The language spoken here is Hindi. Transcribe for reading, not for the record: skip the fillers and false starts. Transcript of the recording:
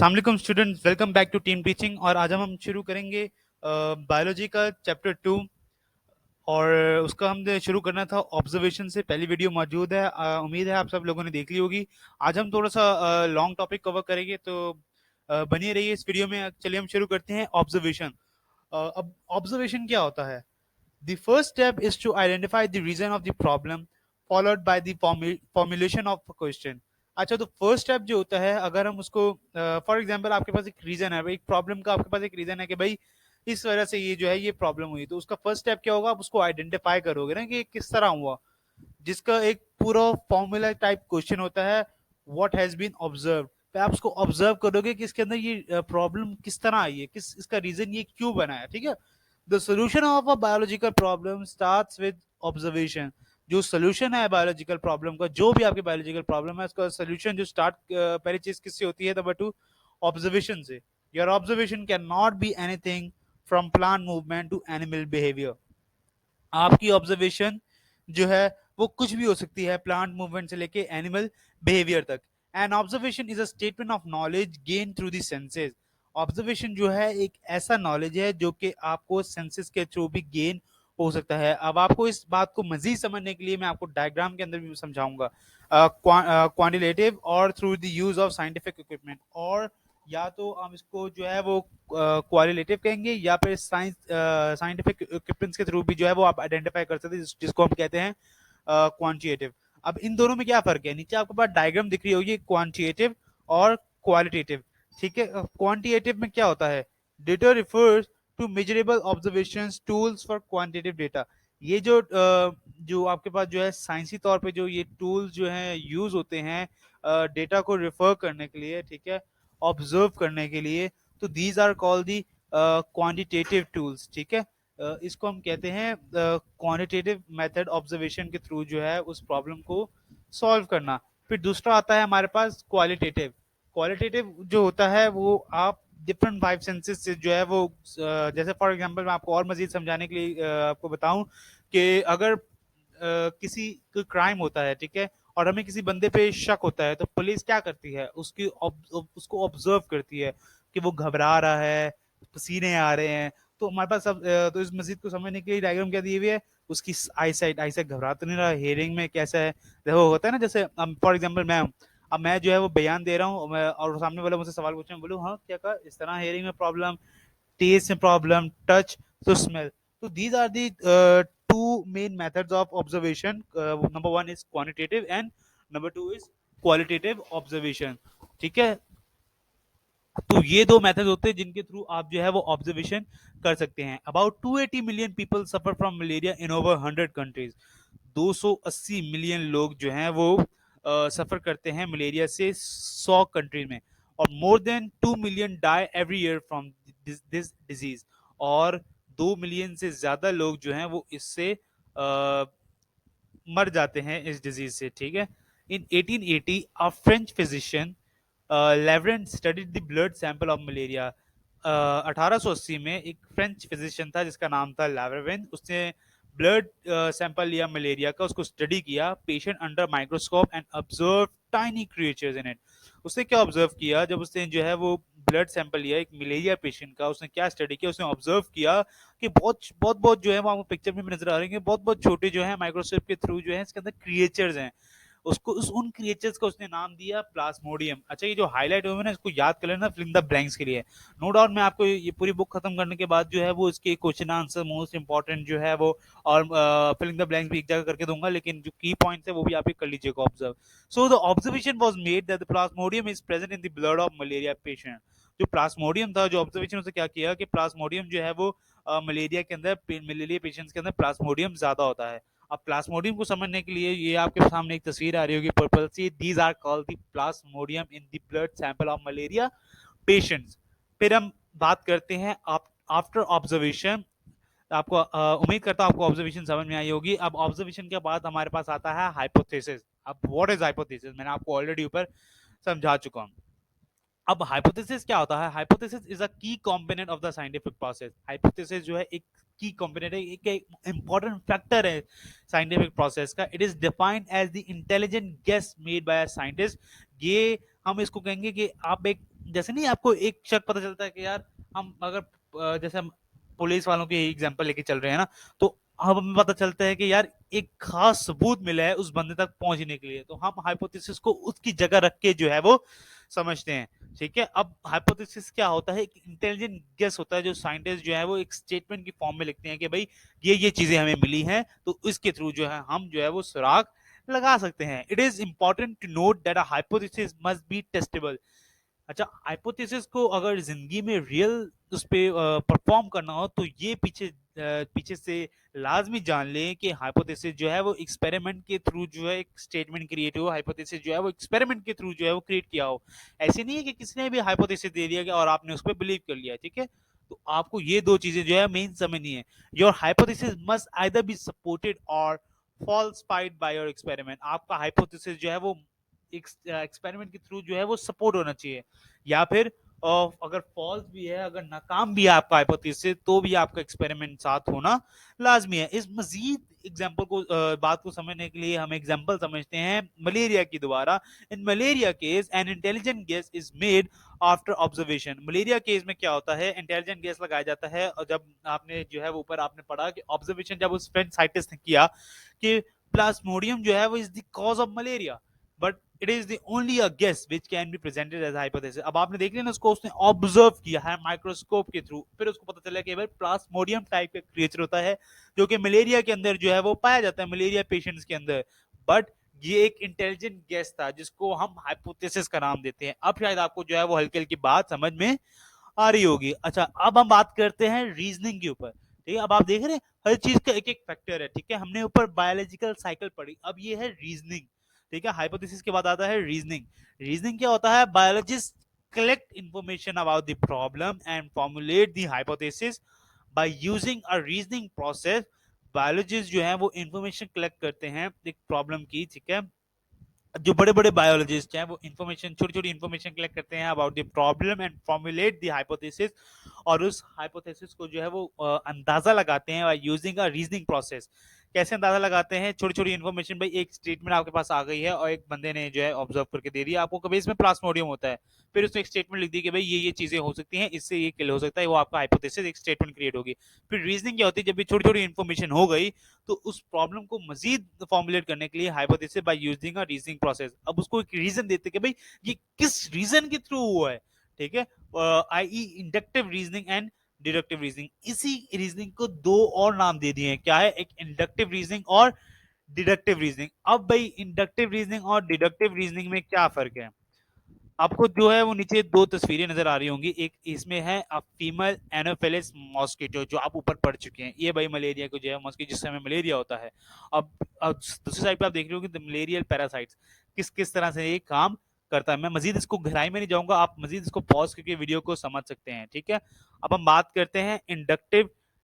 अस्सलाम students, welcome back to team teaching. और आज हम शुरू करेंगे बायोलॉजी का चैप्टर 2। और उसका हमने शुरू करना था ऑब्जर्वेशन से। पहली वीडियो मौजूद है, उम्मीद है आप सब लोगों ने देख ली होगी। आज हम थोड़ा सा लॉन्ग टॉपिक कवर करेंगे, तो बनी रहिए इस वीडियो में। चलिए हम शुरू करते हैं ऑब्जर्वेशन। अब ऑब्जर्वेशन क्या होता है? The first step is to identify the reason of the problem, followed by the formulation of a question. अच्छा, तो फर्स्ट स्टेप जो होता है, अगर हम उसको फॉर एग्जांपल आपके पास एक रीजन है, एक प्रॉब्लम का आपके पास एक रीजन है कि भाई इस वजह से ये जो है ये प्रॉब्लम हुई, तो उसका फर्स्ट स्टेप क्या होगा? आप उसको आइडेंटिफाई करोगे ना कि ये किस तरह हुआ, जिसका एक पूरा फॉर्मूला टाइप क्वेश्चन होता है, व्हाट हैज बीन ऑब्जर्व। पे आप उसको ऑब्जर्व करोगे कि इसके अंदर ये प्रॉब्लम किस तरह आई है, किस इसका रीजन ये क्यों बना है। ठीक है। The solution of a biological problem starts with observation. जो सोल्यूशन है बायोलॉजिकल प्रॉब्लम का, जो भी आपकी बायोलॉजिकल प्रॉब्लम है, उसका सोल्यूशन जो स्टार्ट पहली चीज किससे होती है? नंबर टू, ऑब्जर्वेशन से। Your observation can not be anything from plant movement to animal behaviour. आपकी ऑब्जर्वेशन जो है वो कुछ भी हो सकती है, प्लांट मूवमेंट से लेके एनिमल बिहेवियर तक। And observation is a statement of knowledge gain through the senses. Observation जो है एक ऐसा नॉलेज है जो कि आपको सेंसेस के थ्रू भी गेन हो सकता है। अब आपको इस बात को मजीद समझने के लिए मैं आपको डायग्राम के अंदर भी समझाऊंगा, क्वांटिटेटिव और through the use of scientific equipment. और या तो हम इसको जो है वो क्वालिटेटिव कहेंगे, या फिर साइंटिफिक इक्विपमेंट्स के थ्रू भी जो है वो आप आइडेंटिफाई कर सकते हैं, जिसको हम कहते हैं क्वांटिटेटिव। अब इन दोनों में क्या फर्क है? नीचे आपके पास डायग्राम दिख रही होगी, क्वांटिटेटिव और क्वालिटेटिव। ठीक है। क्वांटिटेटिव में क्या होता है? Data refers to measurable observations tools for quantitative data. ये जो आपके पास जो है साइंसी तौर पे जो ये टूल्स जो हैं यूज होते हैं डेटा को रिफर करने के लिए, ठीक है, ऑब्जर्व करने के लिए, तो these are called the quantitative tools. ठीक है। इसको हम कहते हैं क्वांटिटेटिव मेथड, ऑब्जर्वेशन के थ्रू जो है उस प्रॉब्लम को सॉल्व करना। फिर दूसरा आता है हमारे पास क्वालिटेटिव। क्वालिटेटिव जो होता है वो आप डिफरेंट फाइव सेंसेस से जो है वो जैसे फॉर एग्जांपल मैं आपको और मजीद समझाने के लिए आपको बताऊं कि अगर किसी क्राइम होता है, ठीक है, और हमें किसी बंदे पे शक होता है, तो पुलिस क्या करती है? उसको ऑब्जर्व करती है कि वो घबरा रहा है, पसीने आ रहे हैं। तो हमारे पास सब तो इस मस्जिद को समझने के लिए डायग्राम क्या दिए हुए है? उसकी आई साइड घबरा तो नहीं रहा, हेयरिंग में कैसा है, देखो होता है ना, जैसे फॉर एग्जाम्पल मैं हूँ, अब मैं जो है वो बयान दे रहा हूँ, और सामने वाला मुझसे सवाल पूछे, मैं बोलूँ हाँ क्या कहा, इस तरह हेयरिंग में प्रॉब्लम, टेस्ट में प्रॉब्लम, टच, तो स्मेल। तो these are the two main methods of observation. Number one is quantitative and number two is qualitative observation. ठीक है। तो ये दो मेथड होते हैं जिनके थ्रू आप जो है वो ऑब्जर्वेशन कर सकते हैं। About 280 million people suffer from malaria in over 100 countries. 280 million लोग जो हैं वो सफर करते हैं मलेरिया से 100 कंट्री में। और more than 2 million die every year from this disease. और 2 मिलियन से ज्यादा लोग जो हैं वो इससे मर जाते हैं इस डिजीज से। ठीक है। In 1880 a French physician Laveran studied the blood sample of malaria. 1880 में एक फ्रेंच फिजिशियन था जिसका नाम था लेवरेंट। उसने ब्लड सैंपल लिया मलेरिया का, उसको स्टडी किया patient under microscope and observe tiny creatures in it. उसने क्या ऑब्जर्व किया? जब उसने जो है वो ब्लड सैंपल लिया एक मलेरिया पेशेंट का, उसने क्या स्टडी किया? उसने ऑब्जर्व किया कि बहुत बहुत बहुत जो है वो आपको पिक्चर में भी नजर आ रहे हैं, बहुत बहुत छोटे जो है माइक्रोस्कोप के थ्रू जो है इसके अंदर क्रिएचर्स हैं। उसको उन क्रिएचर्स का उसने नाम दिया प्लाज्मोडियम। अच्छा, ये जो हाईलाइट हुए ना, इसको याद कर लेना फिलिंग द ब्लैंक्स के लिए। नो डाउट मैं आपको ये पूरी बुक खत्म करने के बाद जो है वो इसके क्वेश्चन आंसर मोस्ट इंपॉर्टेंट जो है वो, और फिलिंग द ब्लैंक्स भी एक जगह करके दूंगा, लेकिन जो की पॉइंट्स है वो भी आप कर लीजिएगा observe. So the observation was made that the Plasmodium is present in the blood of malaria patient. जो प्लाज्मोडियम था, जो ऑब्जर्वेशन उसने क्या किया कि प्लाज्मोडियम जो है वो मलेरिया के अंदर, मलेरिया पेशेंट्स के अंदर प्लाज्मोडियम ज्यादा होता है। अब प्लाज्मोडियम को समझने के लिए ये आपके सामने एक तस्वीर आ रही होगी पर्पल सी, these are called the plasmodium in the blood sample of malaria patients. फिर हम बात करते हैं आफ्टर ऑब्जर्वेशन। आपको उम्मीद करता हूं आपको ऑब्जर्वेशन समझ में आई होगी। अब ऑब्जर्वेशन के बाद हमारे पास आता है हाइपोथेसिस। अब व्हाट इज हाइपोथेसिस, मैंने आपको ऑलरेडी ऊपर समझा चुका हूं। अब हाइपोथेसिस क्या होता है? Hypothesis is a key component of the scientific process. Hypothesis जो है एक की कंपोनेंट है, एक इंपॉर्टेंट फैक्टर है साइंटिफिक प्रोसेस का। It is defined as the intelligent guess made by a scientist. ये हम इसको कहेंगे कि आप एक जैसे नहीं आपको एक शक पता चलता है कि यार हम अगर जैसे हम पुलिस वालों की एग्जांपल लेके चल रहे हैं ना, तो अब हमें पता चलता है कि यार एक खास सबूत मिला है उस बंदे तक पहुंचने के लिए, तो हम हाइपोथेसिस को उसकी जगह रख के जो है वो समझते हैं। ठीक है, अब हाइपोथेसिस क्या होता है, इंटेलिजेंट गेस होता है जो साइंटिस्ट जो है वो एक स्टेटमेंट की फॉर्म में लिखते हैं कि भाई ये चीजें हमें मिली हैं, तो इसके थ्रू जो है हम जो है वो सुराग लगा सकते हैं। It is important to note that a hypothesis must be testable. अच्छा, हाइपोथेसिस को अगर जिंदगी में रियल उस पे परफॉर्म करना हो तो ये पीछे से लाजमी जान लें कि हाइपोथेसिस जो है वो एक्सपेरिमेंट के थ्रू जो है एक स्टेटमेंट क्रिएट हो, हाइपोथेसिस जो है वो एक्सपेरिमेंट के थ्रू जो है वो क्रिएट किया हो। ऐसे नहीं है कि किसी ने भी हाइपोथेसिस दे दिया और आपने उस पर बिलीव कर लिया। ठीक है, तो आपको ये दो चीजें जो है मेन समझनी है। Your hypothesis must either be supported और फॉल्सिफाइड बाय योर एक्सपेरिमेंट। आपका हाइपोथेसिस जो है वो एक्सपेरिमेंट के थ्रू जो है वो सपोर्ट होना चाहिए, या फिर अगर फॉल्स भी है, अगर नाकाम भी है आपका हाइपोथेसिस, तो भी आपका एक्सपेरिमेंट साथ होना लाजमी है। इस मजीद एग्जांपल को बात को समझने के लिए हम एग्जांपल समझते हैं मलेरिया की दोबारा। In malaria case an intelligent guess is made after observation. Malaria case में क्या होता है, इंटेलिजेंट गेस लगाया जाता है, और जब आपने जो है वो ऊपर आपने पढ़ा कि ऑब्जर्वेशन जब उस फ्रेंच साइंटिस्ट ने किया कि प्लाज्मोडियम जो है वो is the cause of malaria, but it is the only a guess which can be presented as hypothesis. अब आपने देख लिया ना, उसको उसने ऑब्जर्व किया है माइक्रोस्कोप के थ्रू, फिर उसको पता चला कि भाई प्लाज्मोडियम टाइप का क्रिएचर होता है जो कि मलेरिया के अंदर जो है वो पाया जाता है, मलेरिया पेशेंट्स के अंदर। बट ये एक इंटेलिजेंट गेस था जिसको हम हाइपोथेसिस का नाम देते हैं। अब शायद आपको जो है वो हल्की हल्की बात समझ में आ रही होगी। अच्छा, अब हम बात करते हैं रीजनिंग के ऊपर। ठीक है, अब आप देख रहे हैं हर चीज का एक एक फैक्टर है। ठीक है, हमने ऊपर बायोलॉजिकल साइकिल पढ़ी, अब ये है रीजनिंग। ठीक है, हाइपोथेसिस के बाद आता है रीजनिंग। रीजनिंग क्या होता है, biologist collect information about the problem and formulate the hypothesis by using a reasoning process. Biologist जो है वो इंफॉर्मेशन कलेक्ट करते हैं एक प्रॉब्लम की। ठीक है, जो बड़े बड़े बायोलॉजिस्ट हैं वो इन्फॉर्मेशन, छोटी छोटी इन्फॉर्मेशन कलेक्ट करते हैं about the problem and formulate the hypothesis, और उस हाइपोथेसिस को जो है वो अंदाजा लगाते हैं by using a reasoning process. कैसे अंदाजा लगाते हैं, छोटी छोटी इन्फॉर्मेशन, भाई एक स्टेटमेंट आपके पास आ गई है और एक बंदे ने जो है ऑब्जर्व करके दे दिया आपको, कभी इसमें प्लाज्मोडियम होता है, फिर उसने एक स्टेटमेंट लिख दी कि भाई ये चीजें हो सकती हैं, इससे ये किल हो सकता है, वो आपका हाइपोथेसिस एक स्टेटमेंट क्रिएट होगी। फिर रीजनिंग क्या होती है, जब भी छोटी छोटी इन्फॉर्मेशन हो गई तो उस प्रॉब्लम को मजीद फॉर्मुलेट करने के लिए hypothesis by using a reasoning process. अब उसको एक रीजन देते कि भाई ये किस रीजन के थ्रू हुआ है। ठीक है, I inductive reasoning and deductive reasoning. इसी रीजनिंग को दो और नाम दे दिए हैं, क्या है, एक इंडक्टिव रीजनिंग और डिडक्टिव रीजनिंग। अब भाई इंडक्टिव रीजनिंग और डिडक्टिव रीजनिंग में क्या फर्क है, आपको जो है वो नीचे दो तस्वीरें नजर आ रही होंगी। एक इसमें है फीमेल एनोफिलिस मॉस्किटो जो आप ऊपर पढ़ चुके हैं, ये भाई मलेरिया को जो है मॉस्किटो जिससे हमें मलेरिया होता है। अब दूसरी साइड पे आप देख रहे होंगे मलेरियल पैरासाइट्स, किस किस तरह से ये काम करता है। मैं मजीद इसको गहराई में नहीं जाऊंगा, आप मजीद इसको पॉज करके वीडियो को समझ सकते हैं। ठीक है, अब हम बात करते हैं इंडक्टिव